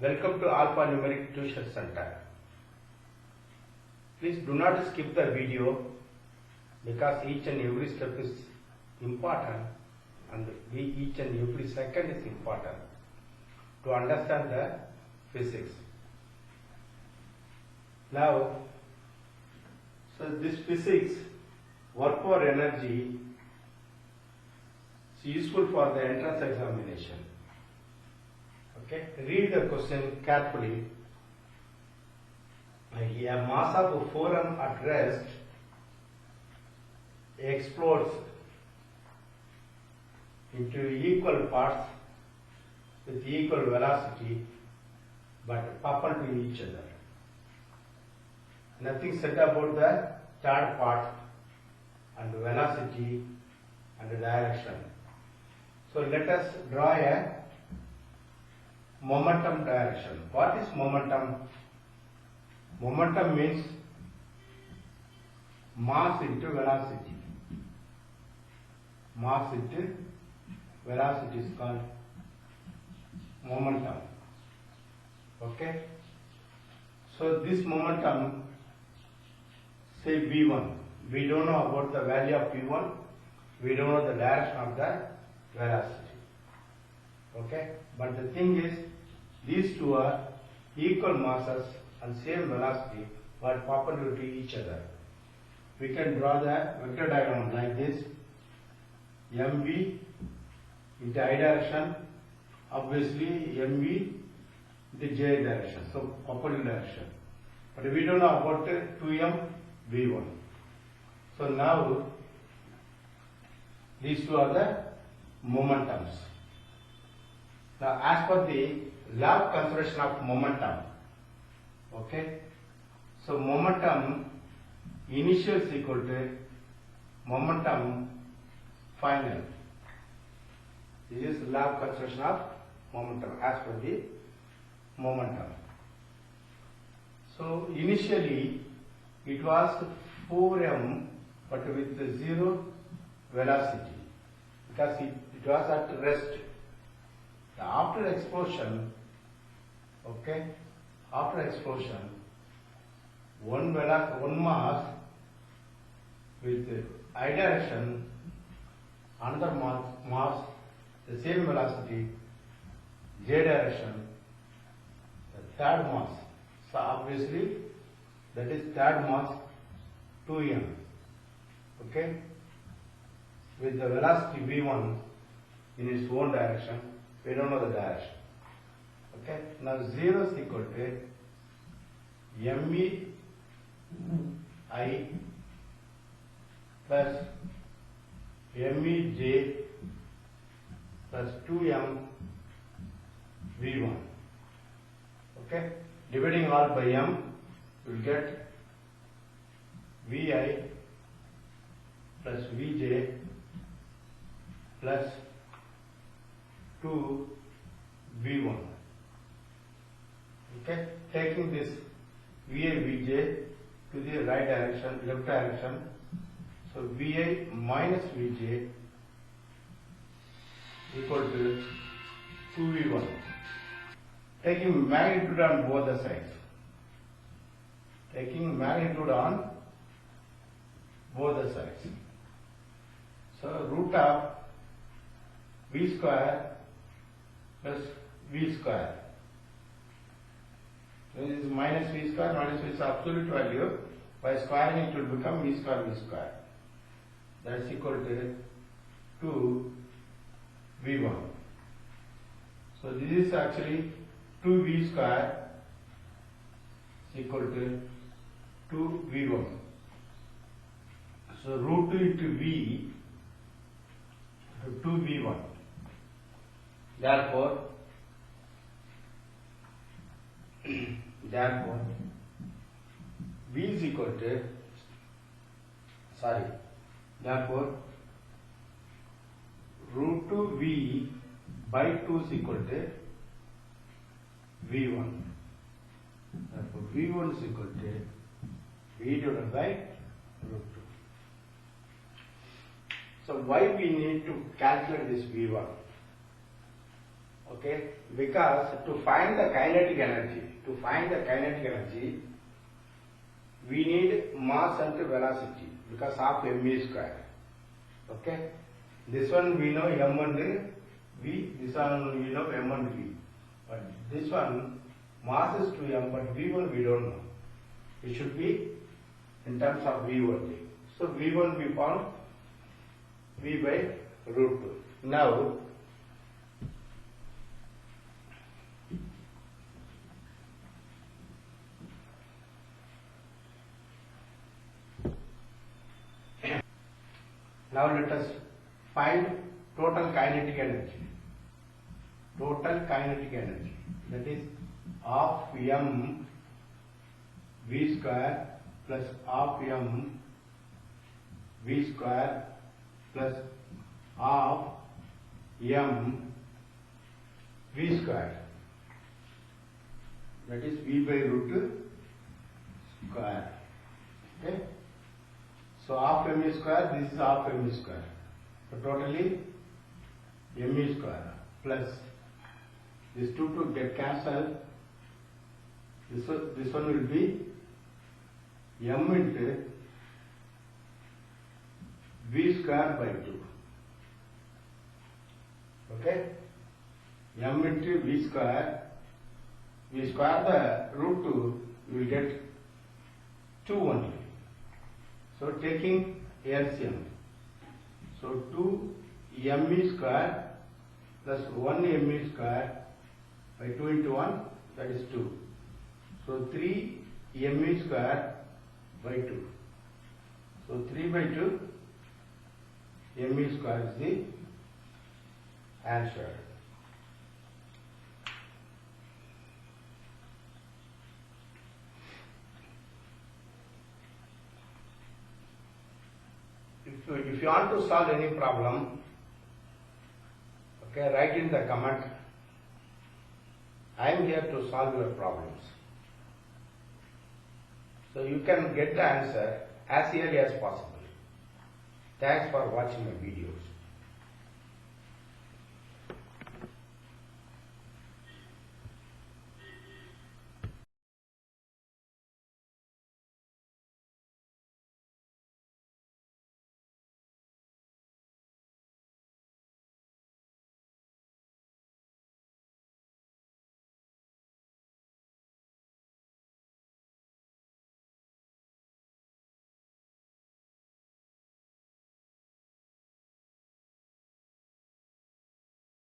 Welcome to Alphanumeric Tuition Center. Please do not skip the video because each and every step is important and each and every second is important to understand the physics. Now, so this physics, work for energy, is useful for the entrance examination. Okay, read the question carefully. A mass of 4m at rest explodes into equal parts with equal velocity but coupled to each other. Nothing said about the third part and velocity and direction. So let us draw a momentum direction. What is momentum? Momentum means mass into velocity. Mass into velocity is called momentum. Okay? So this momentum, say V1. We don't know about the value of V1. We don't know the direction of the velocity. Okay? But the thing is, these two are equal masses and same velocity but perpendicular to each other. We can draw the vector diagram like this. MV into I direction, obviously MV into J direction, so perpendicular direction. But we don't know about 2m V1. So now these two are the momentums. Now as per the law of conservation of momentum, okay, so momentum initial is equal to momentum final. This is the law of conservation of momentum as per the momentum. So initially it was 4m but with 0 velocity because it was at rest. After explosion, okay, after explosion, one mass with I direction, another mass, the same velocity, J direction, the third mass. So obviously that is third mass 2m, okay, with the velocity v1 in its own direction. We don't know the direction. Okay. Now 0 is equal to MV I plus MV J plus 2m V1. Okay. Dividing all by m, we will get Vi plus Vj plus 2 V1. Okay, taking this Vi Vj to the right direction, left direction. So Vi minus Vj equal to 2 V1. Taking magnitude on both the sides. Taking magnitude on both the sides. So root of V square plus V square. This is minus V square, minus V is absolute value. By squaring it will become V square V square. That is equal to 2 V1. So this is actually 2 V square is equal to 2 V1. So root 2 into V, so 2 V1. Therefore, V is equal to, therefore, root 2 V by 2 is equal to V1. Therefore, V1 is equal to V divided by root 2. So why we need to calculate this V1? Okay, because to find the kinetic energy, we need mass and velocity because of mv square. Okay, this one we know m and v, this one we know m and v, but this one mass is 2m, but v1 we don't know. It should be in terms of v only. So v1 we found v by root 2. Now let us find total kinetic energy. That is half m v square plus half m v square plus half m v square. That is v by root 2 square. Okay. So half m square, this is half m square. So totally m square plus these two get cancelled. This one will be m into v square by 2. Okay? M into v square. We square the root 2, we will get 2 only. So taking LCM. So 2 m square plus 1 m square by 2 into 1, that is 2. So 3 m square by 2. So 3 by 2 m square is the answer. If you want to solve any problem, okay, write in the comment. I am here to solve your problems. So you can get the answer as early as possible. Thanks for watching my videos.